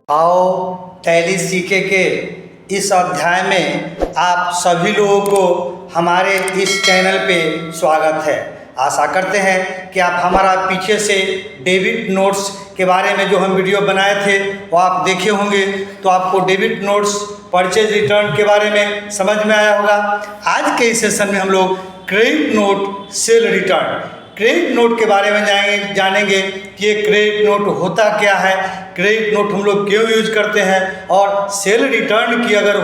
आओ टैली सीखे के इस अध्याय में आप सभी लोगों को हमारे इस चैनल पे स्वागत है। आशा करते हैं कि आप हमारा पीछे से डेबिट नोट्स के बारे में जो हम वीडियो बनाए थे वो आप देखे होंगे, तो आपको डेबिट नोट्स परचेज रिटर्न के बारे में समझ में आया होगा। आज के इस सेशन में हम लोग credit note cell return, credit note के बारे में जानेंगे कि ये क्रेडिट नोट होता क्या है, क्रेडिट नोट हम लोग क्यों यूज करते हैं, और सेल रिटर्न की अगर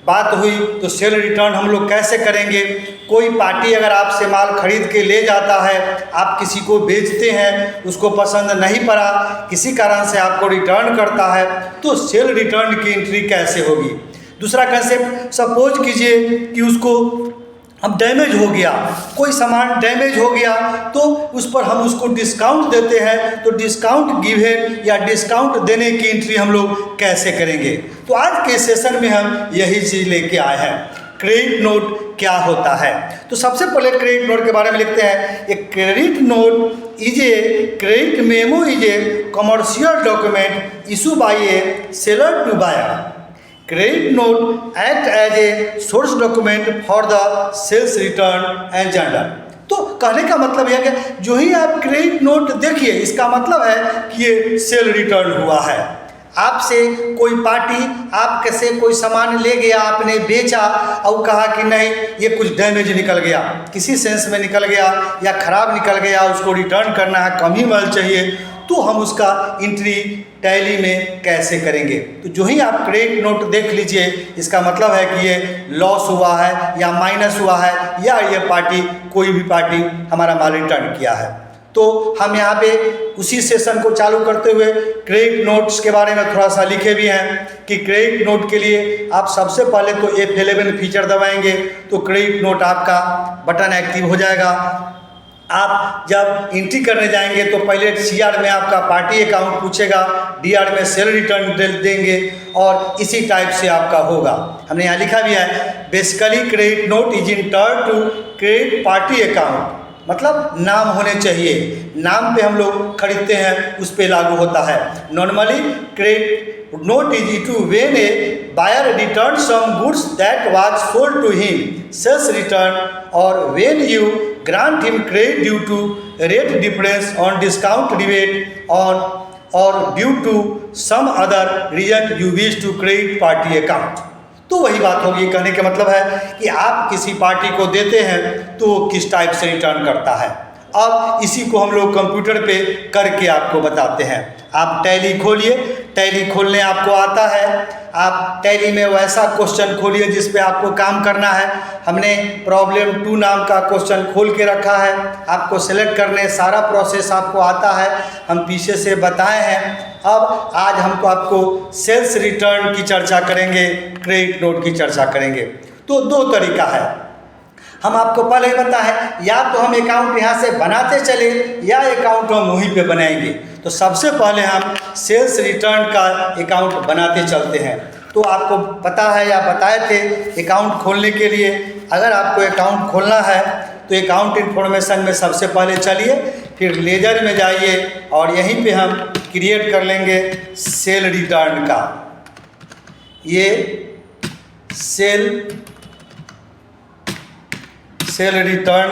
बात हुई तो सेल रिटर्न हम लोग कैसे करेंगे। कोई पार्टी अगर आपसे माल खरीद के ले जाता है, आप किसी को बेचते हैं, उसको पसंद नहीं पड़ा, किसी कारण से आपको रिटर्न करता है, तो सेल रिटर्न की एंट्री कैसे होगी। दूसरा कंसेप्ट, सपोज कीजिए कि उसको अब डैमेज हो गया, कोई सामान डैमेज हो गया, तो उस पर हम उसको डिस्काउंट देते हैं, तो डिस्काउंट गिवन या डिस्काउंट देने की एंट्री हम लोग कैसे करेंगे। तो आज के सेशन में हम यही चीज़ लेके आए हैं, क्रेडिट नोट क्या होता है। तो सबसे पहले क्रेडिट नोट के बारे में लिखते हैं। एक credit note is a credit memo is a commercial document issue by a seller to buyer. Credit note act as a source document for the sales return and journal। तो कहने का मतलब यह कि जो ही आप क्रेडिट नोट देखिए, इसका मतलब है कि ये सेल रिटर्न हुआ है। आपसे कोई पार्टी आपके से कोई सामान ले गया, आपने बेचा और कहा कि नहीं ये कुछ डैमेज निकल गया, किसी सेंस में निकल गया या ख़राब निकल गया, उसको रिटर्न करना है, कम ही माल चाहिए, तो हम उसका एंट्री टैली में कैसे करेंगे। तो जो ही आप क्रेडिट नोट देख लीजिए, इसका मतलब है कि ये लॉस हुआ है या माइनस हुआ है, या ये पार्टी कोई भी पार्टी हमारा माल रिटर्न किया है। तो हम यहाँ पे उसी सेशन को चालू करते हुए क्रेडिट नोट्स के बारे में थोड़ा सा लिखे भी हैं कि क्रेडिट नोट के लिए आप सबसे पहले तो F11 फीचर दबाएंगे तो क्रेडिट नोट आपका बटन एक्टिव हो जाएगा। आप जब एंट्री करने जाएंगे तो पहले CR में आपका पार्टी अकाउंट पूछेगा, DR में सेल रिटर्न देंगे, और इसी टाइप से आपका होगा। हमने यहाँ लिखा भी है, basically credit note is in turn to credit party account, मतलब नाम होने चाहिए, नाम पे हम लोग खरीदते हैं उस पे लागू होता है। Normally credit note is issue when a buyer return some goods that was sold to him sales return, और when you grant him credit due to rate difference on discount rebate on or due to some other reason you wish to credit party account। तो वही बात होगी, कहने का मतलब है कि आप किसी पार्टी को देते हैं तो वो किस टाइप से रिटर्न करता है। अब इसी को हम लोग कंप्यूटर पे करके आपको बताते हैं। आप टैली खोलिए, टैली खोलने आपको आता है, आप टैली में वैसा क्वेश्चन खोलिए जिस पे आपको काम करना है। हमने प्रॉब्लम 2 नाम का क्वेश्चन खोल के रखा है, आपको सेलेक्ट करने सारा प्रोसेस आपको आता है, हम पीछे से बताए हैं। अब आज हमको आपको सेल्स रिटर्न की चर्चा करेंगे, क्रेडिट नोट की चर्चा करेंगे। तो 2 तरीका है, हम आपको पहले बता है, या तो हम अकाउंट यहाँ से बनाते चले या अकाउंट हम वहीं पे बनाएंगे। तो सबसे पहले हम सेल्स रिटर्न का अकाउंट बनाते चलते हैं। तो आपको पता है या बताए थे, अकाउंट खोलने के लिए अगर आपको अकाउंट खोलना है तो अकाउंट इन्फॉर्मेशन में सबसे पहले चलिए, फिर लेजर में जाइए और यहीं पे हम क्रिएट कर लेंगे सेल रिटर्न का। ये सेल रिटर्न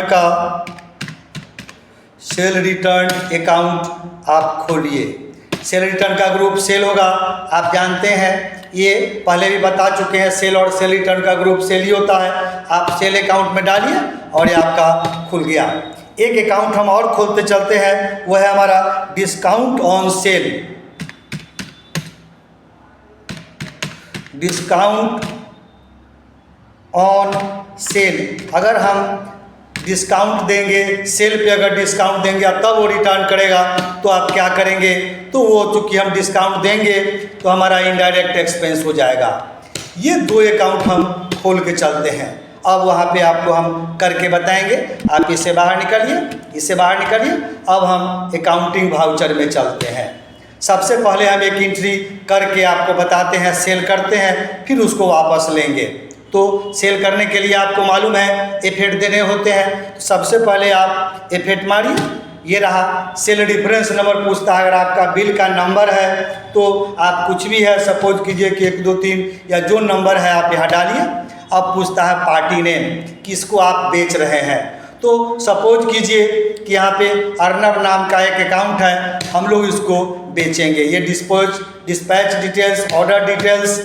अकाउंट आप खोलिए। सेल रिटर्न का ग्रुप सेल होगा, आप जानते हैं, ये पहले भी बता चुके हैं, सेल और सेल रिटर्न का ग्रुप सेल ही होता है। आप सेल अकाउंट में डालिए और ये आपका खुल गया। एक अकाउंट हम और खोलते चलते हैं, वह है हमारा discount on sale. Discount on sale, अगर हम डिस्काउंट देंगे, सेल पे अगर डिस्काउंट देंगे तब वो रिटर्न करेगा, तो आप क्या करेंगे, तो वो चूँकि हम डिस्काउंट देंगे तो हमारा इनडायरेक्ट एक्सपेंस हो जाएगा। ये 2 अकाउंट हम खोल के चलते हैं। अब वहाँ पे आपको हम करके बताएंगे। आप इससे बाहर निकलिए, इससे बाहर निकलिए। अब हम अकाउंटिंग वाउचर में चलते हैं। सबसे पहले हम एक एंट्री करके आपको बताते हैं, सेल करते हैं, फिर उसको वापस लेंगे। तो सेल करने के लिए आपको मालूम है F8 देने होते हैं। तो सबसे पहले आप F8 मारिए, ये रहा सेल रेफरेंस नंबर पूछता है। अगर आपका बिल का नंबर है तो आप कुछ भी है, सपोज कीजिए कि 1 2 3 या जो नंबर है आप यहाँ डालिए। अब पूछता है पार्टी नेम, किसको आप बेच रहे हैं। तो सपोज कीजिए कि यहाँ पे अर्नब नाम का एक अकाउंट है, हम लोग इसको बेचेंगे। ये डिस्पैच डिटेल्स, ऑर्डर डिटेल्स,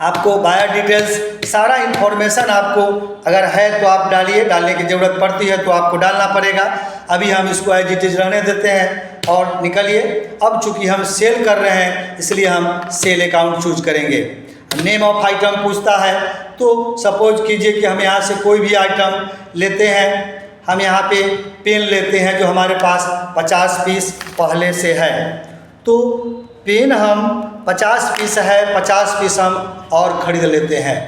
आपको बायर डिटेल्स, सारा इन्फॉर्मेशन आपको अगर है तो आप डालिए, डालने की ज़रूरत पड़ती है तो आपको डालना पड़ेगा। अभी हम इसको एज इट इज रहने देते हैं और निकलिए। अब चूंकि हम सेल कर रहे हैं इसलिए हम सेल अकाउंट चूज करेंगे। नेम ऑफ आइटम पूछता है, तो सपोज कीजिए कि हम यहाँ से कोई भी आइटम लेते हैं। हम यहाँ पे पेन लेते हैं जो हमारे पास 50 पीस पहले से है, तो पेन हम 50 पीस है, 50 पीस हम और ख़रीद लेते हैं।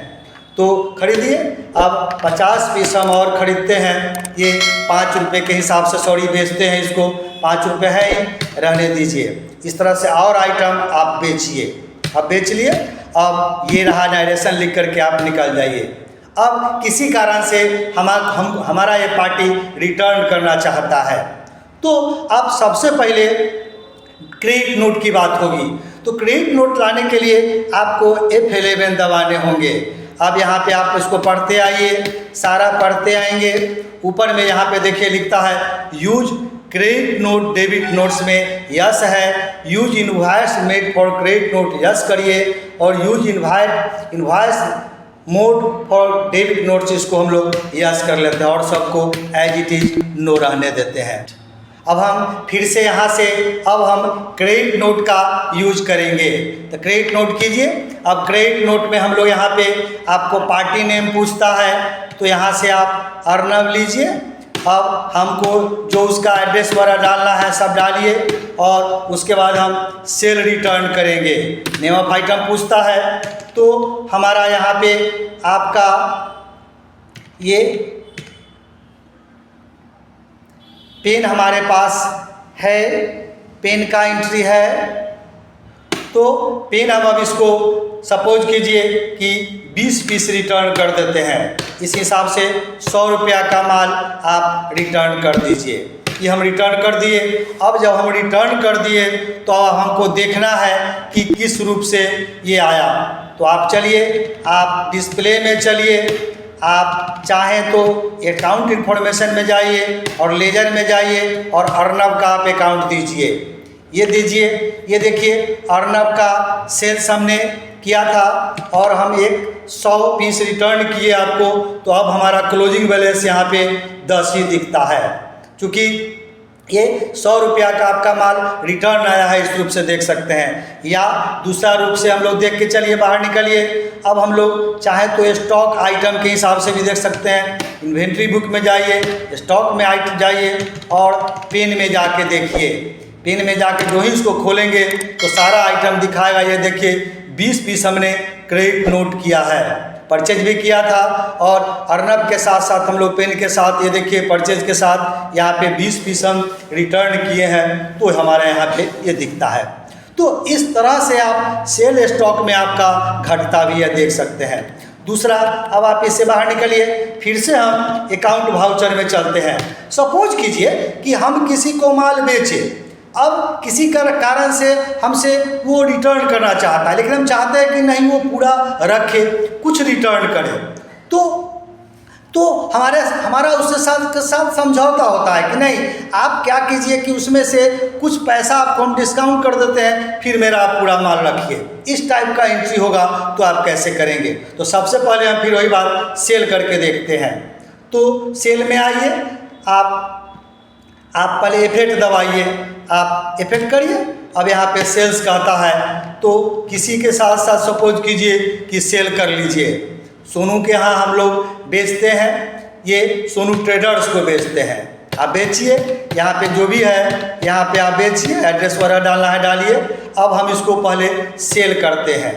तो खरीदिए। अब 50 पीस हम और ख़रीदते हैं, ये 5 रुपये के हिसाब से सॉरी बेचते हैं इसको, 5 रुपये है ही, रहने दीजिए। इस तरह से और आइटम आप बेचिए। अब बेच लिए, अब ये रहा डायरेक्शन लिख करके आप निकल जाइए। अब किसी कारण से हमारा ये पार्टी रिटर्न करना चाहता है, तो अब सबसे पहले क्रेडिट नोट की बात होगी। तो क्रेडिट नोट लाने के लिए आपको F11 दबाने होंगे। अब यहाँ पे आप इसको पढ़ते आइए, सारा पढ़ते आएंगे। ऊपर में यहाँ पे देखिए लिखता है use credit note debit notes में यस है, use invoice made for credit note yes करिए, और use invoice mode for debit notes इसको हम लोग यस कर लेते हैं और सबको एज इट इज नो रहने देते हैं। अब हम फिर से यहाँ से अब हम क्रेडिट नोट का यूज करेंगे। तो क्रेडिट नोट कीजिए। अब क्रेडिट नोट में हम लोग यहाँ पे आपको पार्टी नेम पूछता है, तो यहाँ से आप अर्नब लीजिए। अब हमको जो उसका एड्रेस वगैरह डालना है सब डालिए और उसके बाद हम सेल रिटर्न करेंगे। नेम ऑफ आइटम पूछता है, तो हमारा यहाँ पे आपका ये पेन हमारे पास है, पेन का एंट्री है। तो पेन हम अब इसको सपोज कीजिए कि 20 पीस रिटर्न कर देते हैं। इस हिसाब से 100 रुपया का माल आप रिटर्न कर दीजिए। ये हम रिटर्न कर दिए। अब जब हम रिटर्न कर दिए तो अब हमको देखना है कि किस रूप से ये आया। तो आप चलिए, आप डिस्प्ले में चलिए, आप चाहें तो अकाउंट इन्फॉर्मेशन में जाइए और लेजर में जाइए और अर्नब का आप अकाउंट दीजिए। ये दीजिए, ये देखिए अर्नब का सेल्स हमने किया था और हम 100 पीस रिटर्न किए आपको। तो अब हमारा क्लोजिंग बैलेंस यहाँ पे 10 ही दिखता है, क्योंकि ये 100 रुपया का आपका माल रिटर्न आया है। इस रूप से देख सकते हैं, या दूसरा रूप से हम लोग देख के चलिए बाहर निकलिए। अब हम लोग चाहे तो स्टॉक आइटम के हिसाब से भी देख सकते हैं। इन्वेंट्री बुक में जाइए, स्टॉक में आइटम जाइए और पेन में जाके देखिए। पेन में जाके जो ही इसको खोलेंगे तो सारा आइटम दिखाएगा। ये देखिए 20 पीस हमने क्रेडिट नोट किया है, परचेज भी किया था और अर्नब के साथ साथ हम लोग पेन के साथ ये देखिए परचेज के साथ यहाँ पे 20 पीस हम रिटर्न किए हैं, तो हमारे यहाँ पे ये दिखता है। तो इस तरह से आप सेल स्टॉक में आपका घटता भी है, देख सकते हैं। दूसरा, अब आप इससे बाहर निकलिए, फिर से हम अकाउंट वाउचर में चलते हैं। सपोज कीजिए कि हम किसी को माल बेचे, अब किसी कारण से हमसे वो रिटर्न करना चाहता है, लेकिन हम चाहते हैं कि नहीं वो पूरा रखे, कुछ रिटर्न करे। तो हमारा उसके साथ समझौता होता है कि नहीं, आप क्या कीजिए कि उसमें से कुछ पैसा आपको हम डिस्काउंट कर देते हैं, फिर मेरा आप पूरा माल रखिए। इस टाइप का एंट्री होगा तो आप कैसे करेंगे। तो सबसे पहले हम फिर वही बात सेल करके देखते हैं। तो सेल में आइए, आप पहले इफेक्ट दबाइए, आप इफेक्ट करिए। अब यहाँ पे सेल्स कहता है, तो किसी के साथ साथ सपोज कीजिए कि सेल कर लीजिए। सोनू के यहाँ हम लोग बेचते हैं, ये सोनू ट्रेडर्स को बेचते हैं। आप बेचिए, यहाँ पे जो भी है यहाँ पे आप बेचिए, एड्रेस वगैरह डालना है डालिए। अब हम इसको पहले सेल करते हैं,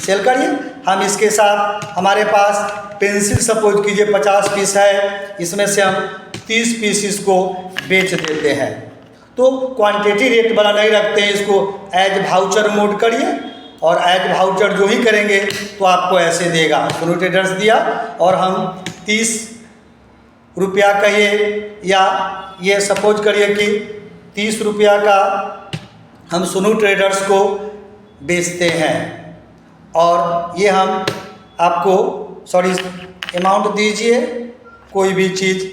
सेल करिए। हम इसके साथ हमारे पास पेंसिल सपोज कीजिए 50 पीस है, इसमें से हम 30 पीस इसको बेच देते हैं। तो क्वांटिटी रेट वाला नहीं रखते हैं, इसको एज वाउचर मोड करिए और एज वाउचर जो ही करेंगे तो आपको ऐसे देगा। सोनू ट्रेडर्स दिया और हम 30 रुपया कहिए, या ये सपोज करिए कि 30 रुपया का हम सोनू ट्रेडर्स को बेचते हैं, और ये हम आपको अमाउंट दीजिए कोई भी चीज़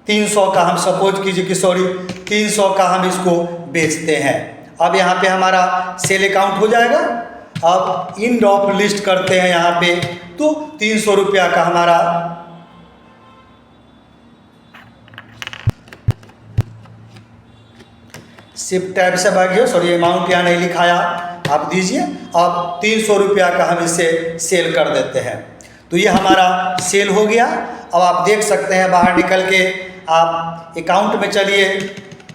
300 का, हम सपोज कीजिए कि 300 का हम इसको बेचते हैं। अब यहाँ पे हमारा सेल अकाउंट हो जाएगा। अब एंड ऑफ लिस्ट करते हैं यहाँ पे, तो 300 रुपया का हमारा शिफ्ट टैब से भागिए, अमाउंट यहाँ नहीं लिखाया, आप दीजिए। अब 300 रुपया का हम इसे सेल कर देते हैं, तो ये हमारा सेल हो गया। अब आप देख सकते हैं, बाहर निकल के आप अकाउंट में चलिए,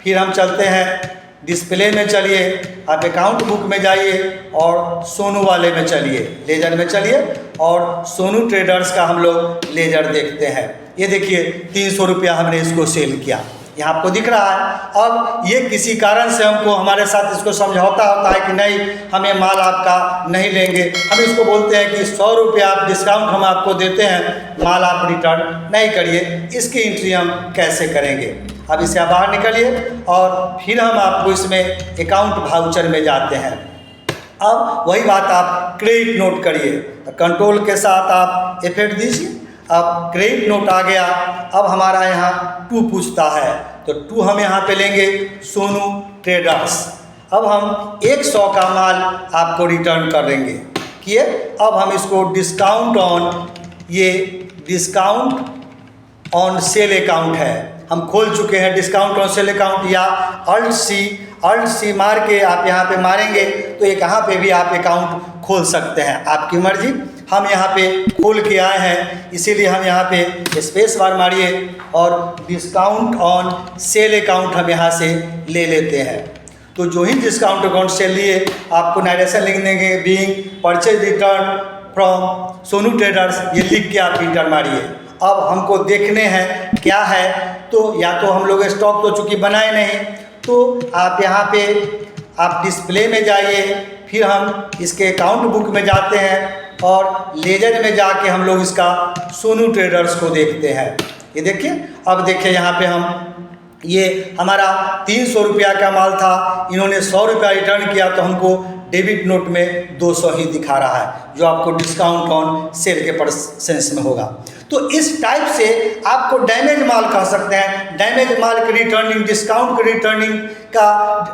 फिर हम चलते हैं डिस्प्ले में, चलिए आप अकाउंट बुक में जाइए और सोनू वाले में चलिए, लेजर में चलिए, और सोनू ट्रेडर्स का हम लोग लेजर देखते हैं। ये देखिए 300 रुपया हमने इसको सेल किया, यहाँ आपको दिख रहा है। अब ये किसी कारण से हमको हमारे साथ इसको समझौता होता है कि नहीं, हम ये माल आपका नहीं लेंगे, हम इसको बोलते हैं कि 100 रुपया आप डिस्काउंट हम आपको देते हैं, माल आप रिटर्न नहीं करिए। इसकी एंट्री हम कैसे करेंगे? अब इसे आप बाहर निकलिए और फिर हम आपको इसमें अकाउंट वाउचर में जाते हैं। अब वही बात आप क्रेडिट नोट करिए, तो कंट्रोल के साथ आप इफेक्ट दीजिए। अब क्रेडिट नोट आ गया। अब हमारा यहाँ 2 पूछता है, तो 2 हम यहाँ पे लेंगे सोनू ट्रेडर्स। अब हम 100 का माल आपको रिटर्न कर देंगे किए। अब हम इसको डिस्काउंट ऑन सेल अकाउंट है, हम खोल चुके हैं डिस्काउंट ऑन सेल अकाउंट, या अल्ट सी मार के आप यहाँ पे मारेंगे तो ये कहाँ पे भी आप अकाउंट खोल सकते हैं, आपकी मर्जी। हम यहाँ पे खोल के आए हैं, इसीलिए हम यहाँ पे स्पेस बार मारिए और डिस्काउंट ऑन सेल अकाउंट हम यहाँ से ले लेते हैं। तो जो ही डिस्काउंट अकाउंट से लिए, आपको नरेशन लिख देंगे, being purchase return from Sonu traders, ये लिख के आप इंटर मारिए। अब हमको देखने हैं क्या है, तो या तो हम लोग स्टॉक तो चूँकि बनाए नहीं, तो आप यहाँ पे आप डिस्प्ले में जाइए, फिर हम इसके अकाउंट बुक में जाते हैं और लेजर में जाके हम लोग इसका सोनू ट्रेडर्स को देखते हैं। ये देखिए, अब देखिए यहाँ पे हम, ये हमारा 300 रुपया का माल था, इन्होंने 100 रुपया रिटर्न किया, तो हमको डेबिट नोट में 200 ही दिखा रहा है, जो आपको डिस्काउंट ऑन सेल के परसेंस में होगा। तो इस टाइप से आपको डैमेज माल कह सकते हैं। डैमेज माल की रिटर्निंग, डिस्काउंट की रिटर्निंग का,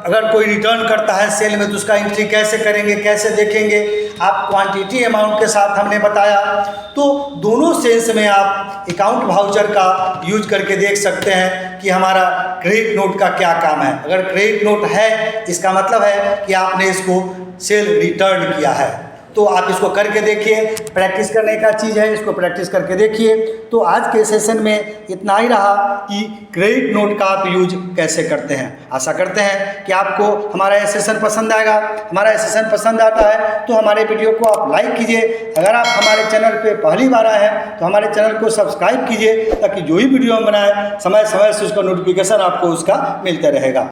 अगर कोई रिटर्न करता है सेल में तो उसका एंट्री कैसे करेंगे, कैसे देखेंगे, आप क्वांटिटी अमाउंट के साथ हमने बताया। तो दोनों सेंस में आप अकाउंट वाउचर का यूज करके देख सकते हैं कि हमारा क्रेडिट नोट का क्या काम है। अगर क्रेडिट नोट है, इसका मतलब है कि आपने इसको सेल रिटर्न किया है। तो आप इसको करके देखिए, प्रैक्टिस करने का चीज़ है, इसको प्रैक्टिस करके देखिए। तो आज के सेशन में इतना ही रहा कि क्रेडिट नोट का आप यूज कैसे करते हैं। आशा करते हैं कि आपको हमारा ये सेशन पसंद आएगा। हमारा ये सेशन पसंद आता है तो हमारे वीडियो को आप लाइक कीजिए। अगर आप हमारे चैनल पे पहली बार आए हैं तो हमारे चैनल को सब्सक्राइब कीजिए, ताकि जो ही वीडियो हम बनाएं समय समय से उसका नोटिफिकेशन आपको उसका मिलता रहेगा।